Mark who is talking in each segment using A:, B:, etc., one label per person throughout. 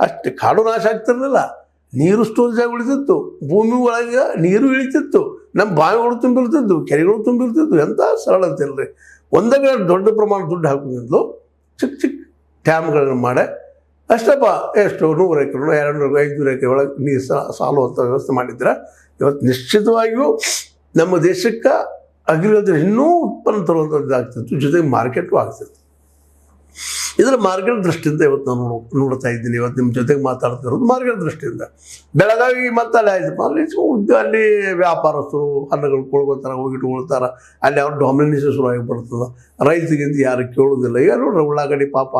A: ಅಷ್ಟು ಕಾಡು ನಾಶ ಆಗ್ತಿರಲಿಲ್ಲ, ನೀರು ಸ್ಟೋರೇಜ್ ಆಗಿ ಉಳಿತಿತ್ತು, ಭೂಮಿ ಒಳಗೆ ನೀರು ಇಳಿತಿತ್ತು, ನಮ್ಮ ಬಾವಿಗಳು ತುಂಬಿರ್ತಿದ್ದು, ಕೆರೆಗಳು ತುಂಬಿರ್ತಿದ್ದು. ಎಂಥ ಸರಳತೆ ಇಲ್ರಿ. ಒಂದೇ ದೊಡ್ಡ ಪ್ರಮಾಣ ದುಡ್ಡು ಹಾಕೋದ್ಲು ಚಿಕ್ಕ ಚಿಕ್ಕ ಡ್ಯಾಮ್ಗಳನ್ನು ಮಾಡಿ ಅಷ್ಟಪ್ಪ ಎಷ್ಟು 100 ಎಕರೆ 200 500 ಎಕರೆ ಒಳಗೆ ನೀರು ಸಾಲುವಂಥ ವ್ಯವಸ್ಥೆ ಮಾಡಿದ್ರೆ ಇವತ್ತು ನಿಶ್ಚಿತವಾಗಿಯೂ ನಮ್ಮ ದೇಶಕ್ಕೆ ಅಗ್ರಿಕಲ್ಚರ್ ಇನ್ನೂ ಉತ್ಪನ್ನ ತರುವಂಥದ್ದು ಆಗ್ತಿತ್ತು, ಜೊತೆಗೆ ಮಾರ್ಕೆಟು ಆಗ್ತಿತ್ತು. ಇದರ ಮಾರ್ಕೆಟ್ ದೃಷ್ಟಿಯಿಂದ ಇವತ್ತು ನಾನು ನೋಡ್ತಾ ಇದ್ದೀನಿ. ಇವತ್ತು ನಿಮ್ಮ ಜೊತೆಗೆ ಮಾತಾಡ್ತಿರೋದು ಮಾರ್ಕೆಟ್ ದೃಷ್ಟಿಯಿಂದ. ಬೆಳಗಾವಿ ಮತ್ತು ಅಲ್ಲಿ ಆಯ್ತಪ್ಪ ಅಲ್ಲಿ ವ್ಯಾಪಾರಸ್ಥರು ಅನ್ನಗಳು ಕೊಳ್ಕೋತಾರೆ, ಹೋಗಿಟ್ಕೊಳ್ತಾರೆ, ಅಲ್ಲಿ ಅವ್ರ ಡಾಮಿನೇಷನ್ ಶುರು ಆಗಿಬಿಡ್ತದೆ. ರೈತರಿಗಿಂತ ಯಾರು ಕೇಳೋದಿಲ್ಲ. ಈಗ ನೋಡ್ರಿ ಉಳ್ಳಾಗಡ್ಡಿ ಪಾಪ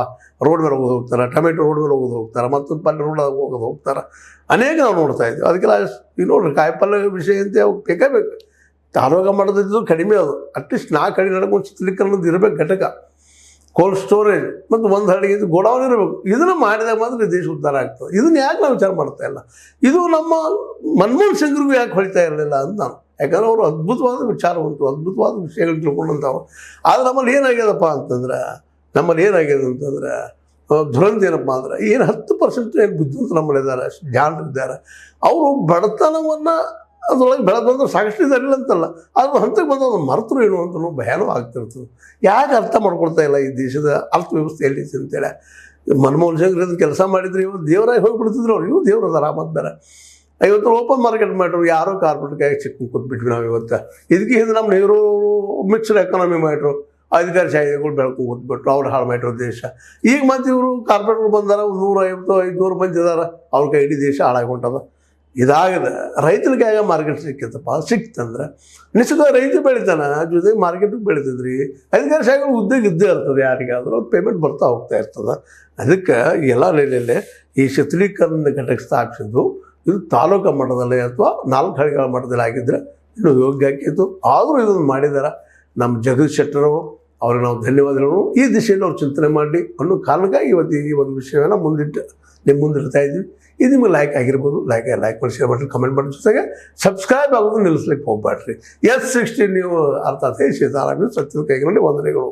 A: ರೋಡ್ ಮೇಲೆ ಹೋಗ್ತಾರೆ, ಟೊಮೆಟೊ ರೋಡ್ ಮೇಲೆ ಹೋಗ್ತಾರೆ, ಮತ್ತೊಂದು ಪಲ್ಯ ರೋಡ್ ಹೋಗ್ತಾರೆ. ಅನೇಕ ನಾವು ನೋಡ್ತಾ ಇದ್ದೀವಿ. ಅದಕ್ಕೆಲ್ಲ ಈಗ ನೋಡ್ರಿ ಕಾಯಿಪಲ್ಯ ವಿಷಯ ಅಂತ ಬೇಕೇ ಬೇಕು. ಆರೋಗ್ಯ ಮಾಡೋದಿದ್ದು ಕಡಿಮೆ ಅದು. ಅಟ್ಲೀಸ್ಟ್ 4 ಅಡಿ ನಡಕ್ಕೆ ಒಂದು ಚಿತ್ರೀಕರಣದ ಇರಬೇಕು ಘಟಕ, ಕೋಲ್ಡ್ ಸ್ಟೋರೇಜ್ ಮತ್ತು ಒಂದು ಹಳ್ಳಿಗೆ ಗೋಡೌನ್ ಇರಬೇಕು. ಇದನ್ನು ಮಾಡಿದಾಗ ಮಾತ್ರ ದೇಶ ಉದ್ಧಾರ ಆಗ್ತದೆ. ಇದನ್ನು ಯಾಕೆ ನಾವು ವಿಚಾರ ಮಾಡ್ತಾ ಇಲ್ಲ? ಇದು ನಮ್ಮ ಮನಮೋಹನ್ ಸಿಂಗ್ರಿಗೂ ಯಾಕೆ ಹೊಳಿತಾ ಇರಲಿಲ್ಲ ಅಂತ ನಾನು. ಯಾಕಂದ್ರೆ ಅವರು ಅದ್ಭುತವಾದ ವಿಚಾರವಂತು, ಅದ್ಭುತವಾದ ವಿಷಯಗಳು ತಿಳ್ಕೊಂಡಂಥವ್ರು. ಆದರೆ ನಮ್ಮಲ್ಲಿ ಏನಾಗ್ಯದಪ್ಪ ಅಂತಂದ್ರೆ ದುರಂತ ಏನಪ್ಪ ಅಂದ್ರೆ ಏನು 10% ಏನು ಬುದ್ಧಿವಂತ ನಮ್ಮಲ್ಲಿದ್ದಾರೆ, ಜಾಣರಿದ್ದಾರೆ. ಅವರು ಬಡತನವನ್ನು ಅದರೊಳಗೆ ಬೆಳೆದಂದ್ರೆ ಸಾಕಷ್ಟು ಇದಾರಿಲ್ಲ ಅಂತಲ್ಲ, ಅದು ಹಂತಕ್ಕೆ ಬಂದು ಅದನ್ನು ಮರೆತರು ಏನು ಅಂತ ಭಯಾನೂ ಆಗ್ತಿರ್ತದೆ. ಯಾಕೆ ಅರ್ಥ ಮಾಡ್ಕೊಳ್ತಾ ಇಲ್ಲ ಈ ದೇಶದ ಅರ್ಥವ್ಯವಸ್ಥೆ ಎಲ್ಲಿದೆ ಅಂತೇಳಿ. ಮನಮೋಹನ್ ಸಿಂಗ್ ಇದನ್ನು ಕೆಲಸ ಮಾಡಿದ್ರೆ ಇವತ್ತು ದೇವರಾಗಿ ಹೋಗಿಬಿಡ್ತಿದ್ರು ಅವ್ರು. ಇವು ದೇವ್ರು ಅದಾರ ಮದ್ದಾರ. ಇವತ್ತು ಓಪನ್ ಮಾರ್ಕೆಟ್ ಮಾಡ್ರು, ಯಾರೋ ಕಾರ್ಪೊರೇಟ್ಗೆ ಚಿಕ್ಕ ಕೂತ್ಬಿಟ್ವಿ ನಾವು ಇವತ್ತು. ಇದಕ್ಕೆ ಹಿಂದೆ ನಮ್ಮ ನೆಹರು ಮಿಕ್ಸ್ಡ್ ಎಕಾನಮಿ ಮಾಡ್ರು, ಅಧಿಕಾರಿ ಶಾಹಿಗಳು ಬೆಳ್ಕೊಂಡು ಕೂತ್ಬಿಟ್ರು, ಅವ್ರು ಹಾಳು ಮಾಡಿರೋ ದೇಶ. ಈಗ ಮತ್ತೆ ಇವರು ಕಾರ್ಪೊರೇಟ್ಗಳು ಬಂದಾರ, 150 500 ಮಂದಿ ಇದಾರ, ಅವ್ರ ಕೈ ಇಡೀ ದೇಶ ಹಾಳಾಗಿ ಹೊಂಟದ. ಇದಾಗದ ರೈತನಿಗೆ ಆಗ ಮಾರ್ಕೆಟ್ ಸಿಕ್ಕಿತ್ತಪ್ಪ, ಸಿಕ್ತಂದ್ರೆ ನಿಶ್ಚಿತ ರೈತ ಬೆಳಿತಾನೆ, ಜೊತೆಗೆ ಮಾರ್ಕೆಟಿಗೆ ಬೆಳಿತಿದ್ರಿ. ಅಧಿಕಾರಿ ಶಾಹಿಗಳು ಉದ್ಯೋಗ ಇದ್ದೇ ಇರ್ತದೆ, ಯಾರಿಗಾದ್ರೂ ಅವ್ರು ಪೇಮೆಂಟ್ ಬರ್ತಾ ಹೋಗ್ತಾ ಇರ್ತದೆ. ಅದಕ್ಕೆ ಎಲ್ಲ ನೆಲೆಯಲ್ಲೇ ಈ ಶೀತಲೀಕರಣ ಘಟಕ ಸ್ಥಾಪಿಸಿದ್ದು ಇದು ತಾಲೂಕು ಮಟ್ಟದಲ್ಲಿ ಅಥವಾ 4 ಹಳ್ಳಿಗಳ ಮಟ್ಟದಲ್ಲಿ ಆಗಿದ್ದರೆ ಇನ್ನೂ ಯೋಗ್ಯ ಆಕಿತ್ತು. ಆದರೂ ಇದನ್ನು ಮಾಡಿದಾರೆ ನಮ್ಮ ಜಗದೀಶ್ ಶೆಟ್ಟರವರು. ಅವ್ರಿಗೆ ನಾವು ಧನ್ಯವಾದಗಳು. ಈ ದಿಶೆಯಲ್ಲಿ ಅವ್ರು ಚಿಂತನೆ ಮಾಡಿ ಅನ್ನೋ ಕಾರಣಕ್ಕಾಗಿ ಇವತ್ತು ಈ ಒಂದು ವಿಷಯವನ್ನು ನಿಮ್ಮ ಮುಂದಿಡ್ತಾ ಇದ್ವಿ. ಇದು ನಿಮಗೆ ಲೈಕ್ ಆಗಿರ್ಬೋದು. ಲೈಕ್ ಮಾಡಿ, ಶೇರ್ ಮಾಡಿ, ಕಮೆಂಟ್ ಮಾಡಿ, ಜೊತೆಗೆ ಸಬ್ಸ್ಕ್ರೈಬ್ ಆಗೋದು ನಿಲ್ಲಿಸ್ಲಿಕ್ಕೆ ಹೋಗ್ಬೇಡ್ರಿ. S16 ನೀವು ಅರ್ಥಾತ್ ಸೀತಾರಾಮ ಸತ್ಯದ ಕೈಗಳಲ್ಲಿ ವಂದನೆಗಳು.